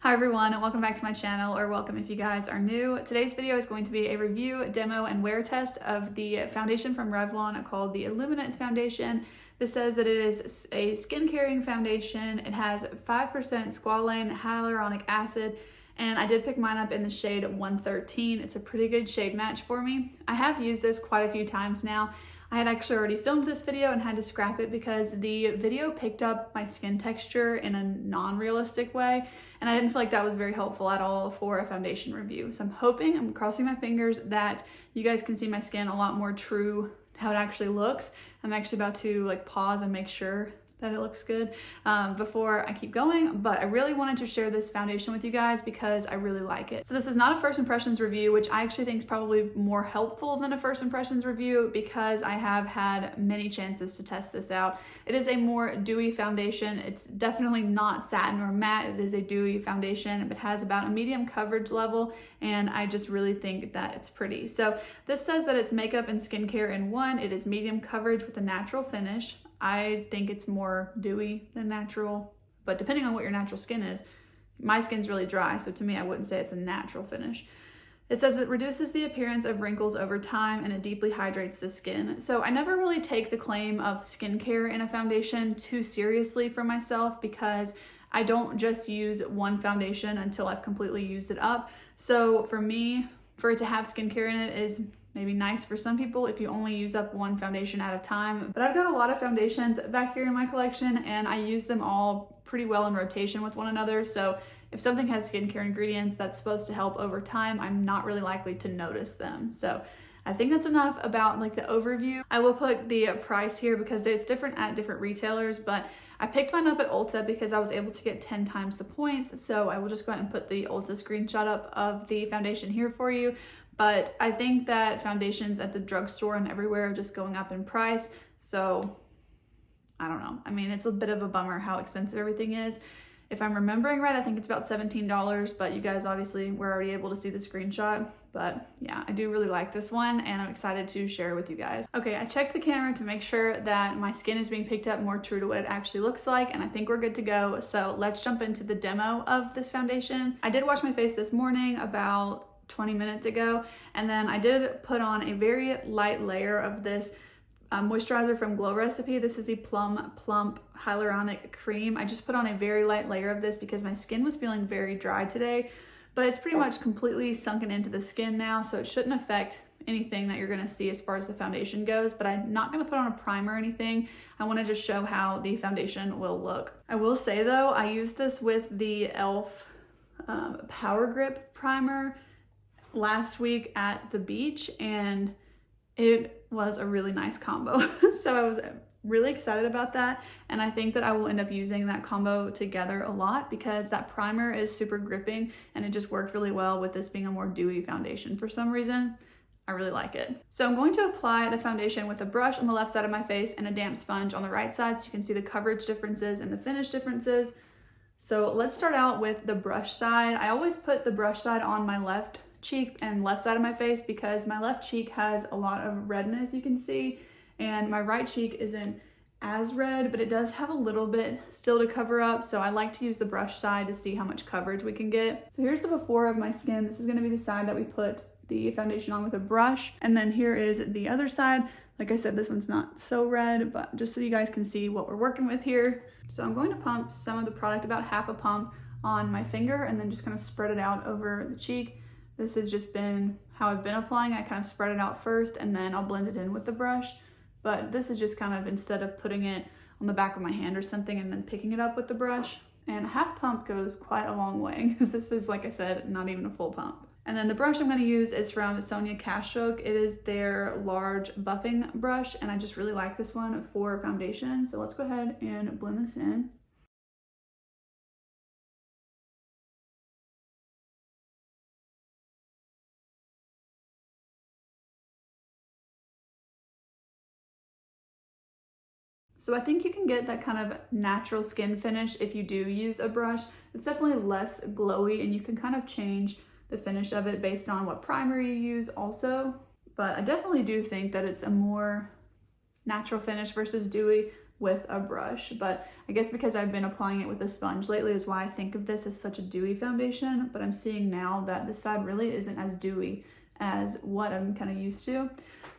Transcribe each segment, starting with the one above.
Hi everyone, and welcome back to my channel, or welcome if you guys are new. Today's video is going to be a review, demo, and wear test of the foundation from Revlon called the Illuminance foundation. This says that it is a skin caring foundation. It has 5% squalane hyaluronic acid, and I did pick mine up in the shade 113. It's a pretty good shade match for me. I have used this quite a few times now. I had actually already filmed this video and had to scrap it because the video picked up my skin texture in a non-realistic way, and I didn't feel like that was very helpful at all for a foundation review. So I'm crossing my fingers that you guys can see my skin a lot more true to how it actually looks. I'm actually about to pause and make sure that it looks good before I keep going, but I really wanted to share this foundation with you guys because I really like it. So this is not a first impressions review, which I actually think is probably more helpful than a first impressions review because I have had many chances to test this out. It is a more dewy foundation. It's definitely not satin or matte. It is a dewy foundation. It has about a medium coverage level, and I just really think that it's pretty. So this says that it's makeup and skincare in one. It is medium coverage with a natural finish. I think it's more dewy than natural, but depending on what your natural skin is, my skin's really dry, so to me, I wouldn't say it's a natural finish. It says it reduces the appearance of wrinkles over time and it deeply hydrates the skin. So I never really take the claim of skincare in a foundation too seriously for myself because I don't just use one foundation until I've completely used it up. So for me, for it to have skincare in it is maybe nice for some people if you only use up one foundation at a time. But I've got a lot of foundations back here in my collection and I use them all pretty well in rotation with one another. So if something has skincare ingredients that's supposed to help over time, I'm not really likely to notice them. So I think that's enough about the overview. I will put the price here because it's different at different retailers, but I picked mine up at Ulta because I was able to get 10 times the points. So I will just go ahead and put the Ulta screenshot up of the foundation here for you. But I think that foundations at the drugstore and everywhere are just going up in price. So I don't know. I mean, it's a bit of a bummer how expensive everything is. If I'm remembering right, I think it's about $17, but you guys obviously were already able to see the screenshot. But yeah, I do really like this one and I'm excited to share it with you guys. Okay, I checked the camera to make sure that my skin is being picked up more true to what it actually looks like, and I think we're good to go. So let's jump into the demo of this foundation. I did wash my face this morning about 20 minutes ago, and then I did put on a very light layer of this moisturizer from Glow Recipe. This is the Plum Plump Hyaluronic Cream. I just put on a very light layer of this because my skin was feeling very dry today, but it's pretty much completely sunken into the skin now, so it shouldn't affect anything that you're going to see as far as the foundation goes. But I'm not going to put on a primer or anything. I want to just show how the foundation will look. I will say though, I used this with the e.l.f. Power Grip Primer last week at the beach, and it was a really nice combo. So I was really excited about that, and I think that I will end up using that combo together a lot because that primer is super gripping and it just worked really well with this being a more dewy foundation for some reason. I really like it. So I'm going to apply the foundation with a brush on the left side of my face and a damp sponge on the right side so you can see the coverage differences and the finish differences. So let's start out with the brush side. I always put the brush side on my left cheek and left side of my face because my left cheek has a lot of redness, you can see, and my right cheek isn't as red, but it does have a little bit still to cover up. So I like to use the brush side to see how much coverage we can get. So here's the before of my skin. This is going to be the side that we put the foundation on with a brush, and then here is the other side. Like I said, this one's not so red, but just so you guys can see what we're working with here. So I'm going to pump some of the product, about half a pump, on my finger and then just kind of spread it out over the cheek. This has just been how I've been applying. I kind of spread it out first and then I'll blend it in with the brush. But this is just kind of instead of putting it on the back of my hand or something and then picking it up with the brush. And a half pump goes quite a long way because this is, like I said, not even a full pump. And then the brush I'm going to use is from Sonia Kashuk. It is their large buffing brush, and I just really like this one for foundation. So let's go ahead and blend this in. So I think you can get that kind of natural skin finish if you do use a brush. It's definitely less glowy and you can kind of change the finish of it based on what primer you use also. But I definitely do think that it's a more natural finish versus dewy. with a brush. But I guess because I've been applying it with a sponge lately is why I think of this as such a dewy foundation, but I'm seeing now that this side really isn't as dewy as what I'm kind of used to.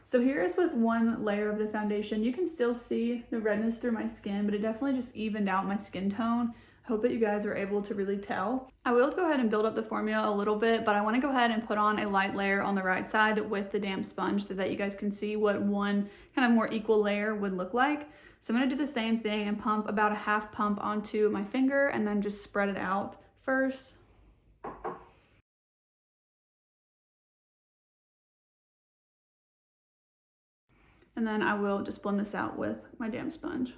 So here is with one layer of the foundation. You can still see the redness through my skin, but it definitely just evened out my skin tone. I hope that you guys are able to really tell. I will go ahead and build up the formula a little bit, but I want to go ahead and put on a light layer on the right side with the damp sponge so that you guys can see what one kind of more equal layer would look like. So I'm going to do the same thing and pump about a half pump onto my finger and then just spread it out first. And then I will just blend this out with my damp sponge.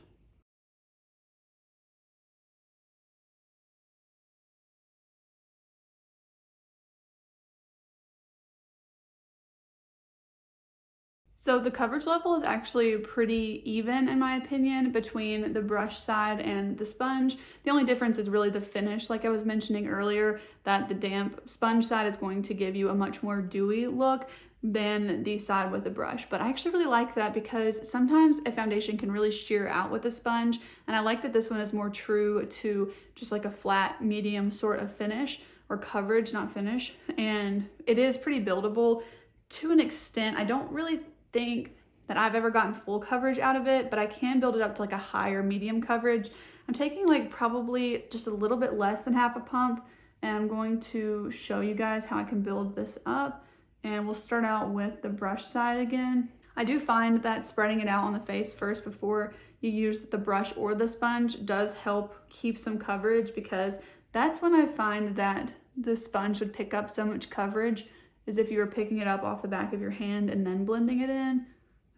So the coverage level is actually pretty even in my opinion between the brush side and the sponge. The only difference is really the finish, like I was mentioning earlier, that the damp sponge side is going to give you a much more dewy look than the side with the brush. But I actually really like that because sometimes a foundation can really sheer out with a sponge, and I like that this one is more true to just like a flat medium sort of finish, or coverage, not finish. And it is pretty buildable to an extent. I don't really think that I've ever gotten full coverage out of it, but I can build it up to like a higher medium coverage. I'm taking like probably just a little bit less than half a pump, and I'm going to show you guys how I can build this up. And we'll start out with the brush side again. I do find that spreading it out on the face first before you use the brush or the sponge does help keep some coverage, because that's when I find that the sponge would pick up so much coverage, is if you were picking it up off the back of your hand and then blending it in.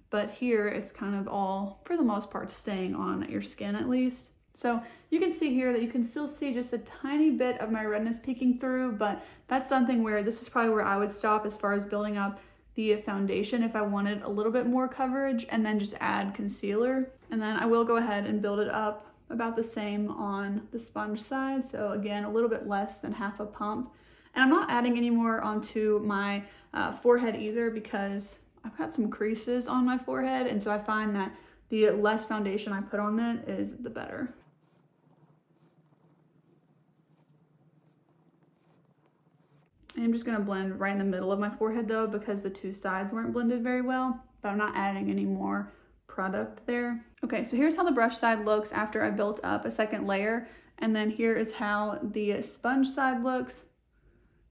But here it's kind of all, for the most part, staying on your skin at least. So you can see here that you can still see just a tiny bit of my redness peeking through, but that's something where this is probably where I would stop as far as building up the foundation if I wanted a little bit more coverage, and then just add concealer. And then I will go ahead and build it up about the same on the sponge side. So again, a little bit less than half a pump. And I'm not adding any more onto my forehead either, because I've got some creases on my forehead, and so I find that the less foundation I put on it is the better. I'm just gonna blend right in the middle of my forehead though, because the two sides weren't blended very well, but I'm not adding any more product there. Okay, so here's how the brush side looks after I built up a second layer, and then here is how the sponge side looks.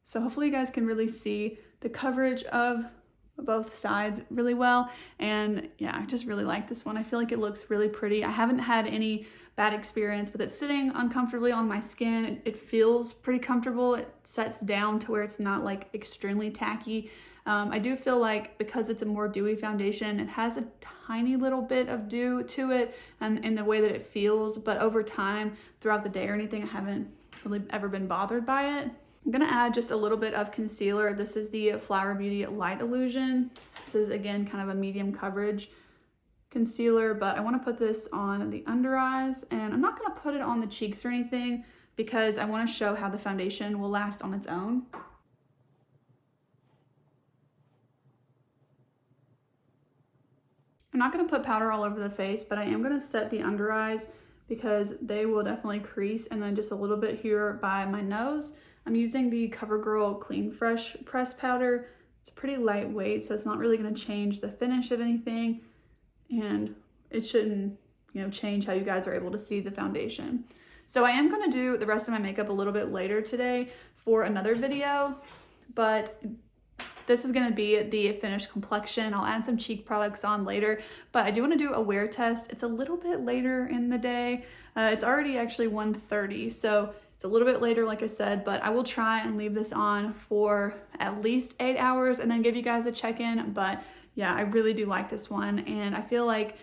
So hopefully you guys can really see the coverage of both sides really well. And yeah, I just really like this one. I feel like it looks really pretty. I haven't had any bad experience with it sitting uncomfortably on my skin. It feels pretty comfortable. It sets down to where it's not like extremely tacky. I do feel like because it's a more dewy foundation, it has a tiny little bit of dew to it and in the way that it feels, but over time throughout the day or anything, I haven't really ever been bothered by it. I'm gonna add just a little bit of concealer. This is the Flower Beauty Light Illusion. This is again kind of a medium coverage concealer, but I want to put this on the under eyes, and I'm not going to put it on the cheeks or anything because I want to show how the foundation will last on its own. I'm not going to put powder all over the face, but I am going to set the under eyes because they will definitely crease, and then just a little bit here by my nose. I'm using the CoverGirl Clean Fresh Press Powder. It's pretty lightweight, so it's not really going to change the finish of anything, and it shouldn't, change how you guys are able to see the foundation. So I am going to do the rest of my makeup a little bit later today for another video, but this is going to be the finished complexion. I'll add some cheek products on later, but I do want to do a wear test. It's a little bit later in the day. It's already actually 1:30, so it's a little bit later, like I said, but I will try and leave this on for at least 8 hours and then give you guys a check-in. But yeah, I really do like this one, and I feel like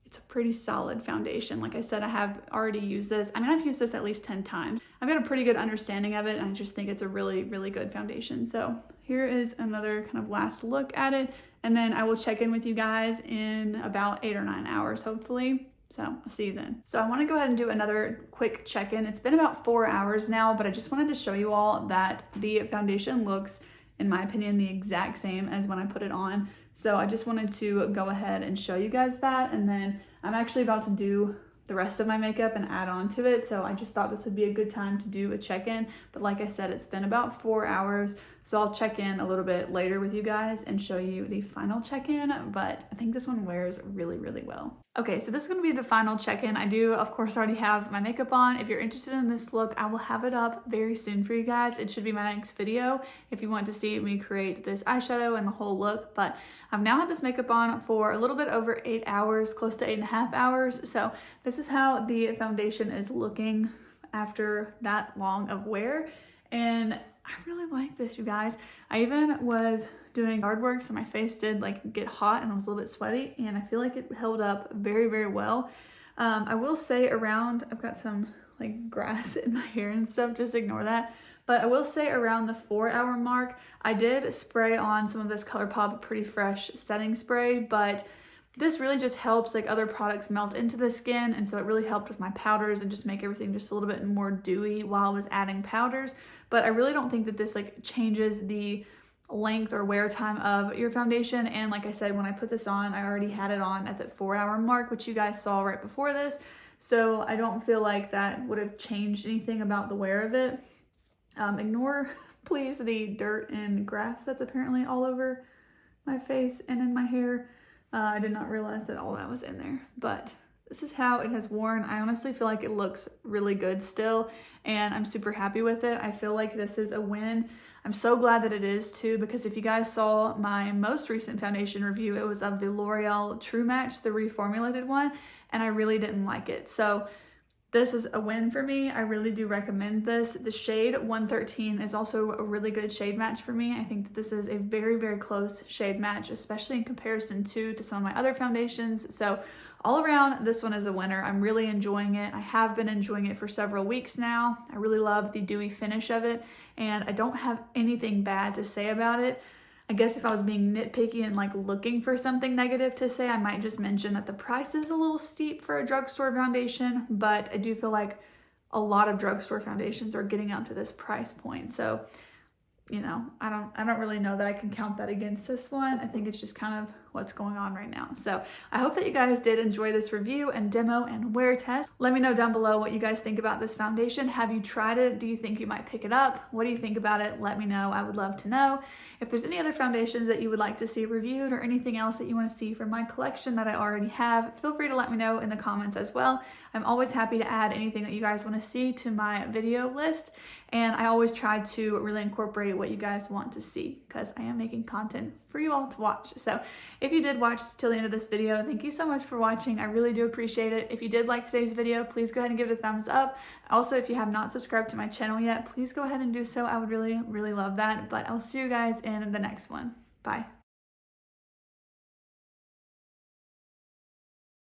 it's a pretty solid foundation. Like I said, I have already used this. I mean, I've used this at least 10 times. I've got a pretty good understanding of it, and I just think it's a really, really good foundation. So here is another kind of last look at it, and then I will check in with you guys in about 8 or 9 hours, hopefully. So I'll see you then. So I want to go ahead and do another quick check-in. It's been about 4 hours now, but I just wanted to show you all that the foundation looks, in my opinion, the exact same as when I put it on. So I just wanted to go ahead and show you guys that. And then I'm actually about to do the rest of my makeup and add on to it. So I just thought this would be a good time to do a check-in. But like I said, it's been about 4 hours. So I'll check in a little bit later with you guys and show you the final check-in. But I think this one wears really, really well. Okay, so this is gonna be the final check-in. I do, of course, already have my makeup on. If you're interested in this look, I will have it up very soon for you guys. It should be my next video if you want to see me create this eyeshadow and the whole look. But I've now had this makeup on for a little bit over 8 hours, close to 8.5 hours. So this is how the foundation is looking after that long of wear. And I really like this, you guys. I even was doing yard work, so my face did like get hot and I was a little bit sweaty, and I feel like it held up very, very well. I will say around, I've got some like grass in my hair and stuff, just ignore that. But I will say around the 4 hour mark, I did spray on some of this ColourPop Pretty Fresh setting spray, but this really just helps like other products melt into the skin, and so it really helped with my powders and just make everything just a little bit more dewy while I was adding powders. But I really don't think that this like changes the length or wear time of your foundation. And like I said, when I put this on, I already had it on at the 4 hour mark, which you guys saw right before this. So I don't feel like that would have changed anything about the wear of it. Ignore, please, the dirt and grass that's apparently all over my face and in my hair. I did not realize that all that was in there, but this is how it has worn. I honestly feel like it looks really good still, and I'm super happy with it. I feel like this is a win. I'm so glad that it is too, because if you guys saw my most recent foundation review, it was of the L'Oreal True Match, the reformulated one, and I really didn't like it. So this is a win for me. I really do recommend this. The shade 113 is also a really good shade match for me. I think that this is a very, very close shade match, especially in comparison to some of my other foundations. So all around, this one is a winner. I'm really enjoying it. I have been enjoying it for several weeks now. I really love the dewy finish of it, and I don't have anything bad to say about it. I guess if I was being nitpicky and like looking for something negative to say, I might just mention that the price is a little steep for a drugstore foundation, but I do feel like a lot of drugstore foundations are getting up to this price point. So, you know, I don't really know that I can count that against this one. I think it's just kind of what's going on right now. So I hope that you guys did enjoy this review and demo and wear test. Let me know down below what you guys think about this foundation. Have you tried it? Do you think you might pick it up? What do you think about it? Let me know. I would love to know. If there's any other foundations that you would like to see reviewed or anything else that you want to see from my collection that I already have, feel free to let me know in the comments as well. I'm always happy to add anything that you guys want to see to my video list, and I always try to really incorporate what you guys want to see because I am making content for you all to watch. So if you did watch till the end of this video, thank you so much for watching. I really do appreciate it. If you did like today's video, please go ahead and give it a thumbs up. Also, if you have not subscribed to my channel yet, please go ahead and do so. I would really, really love that. But I'll see you guys in the next one. Bye.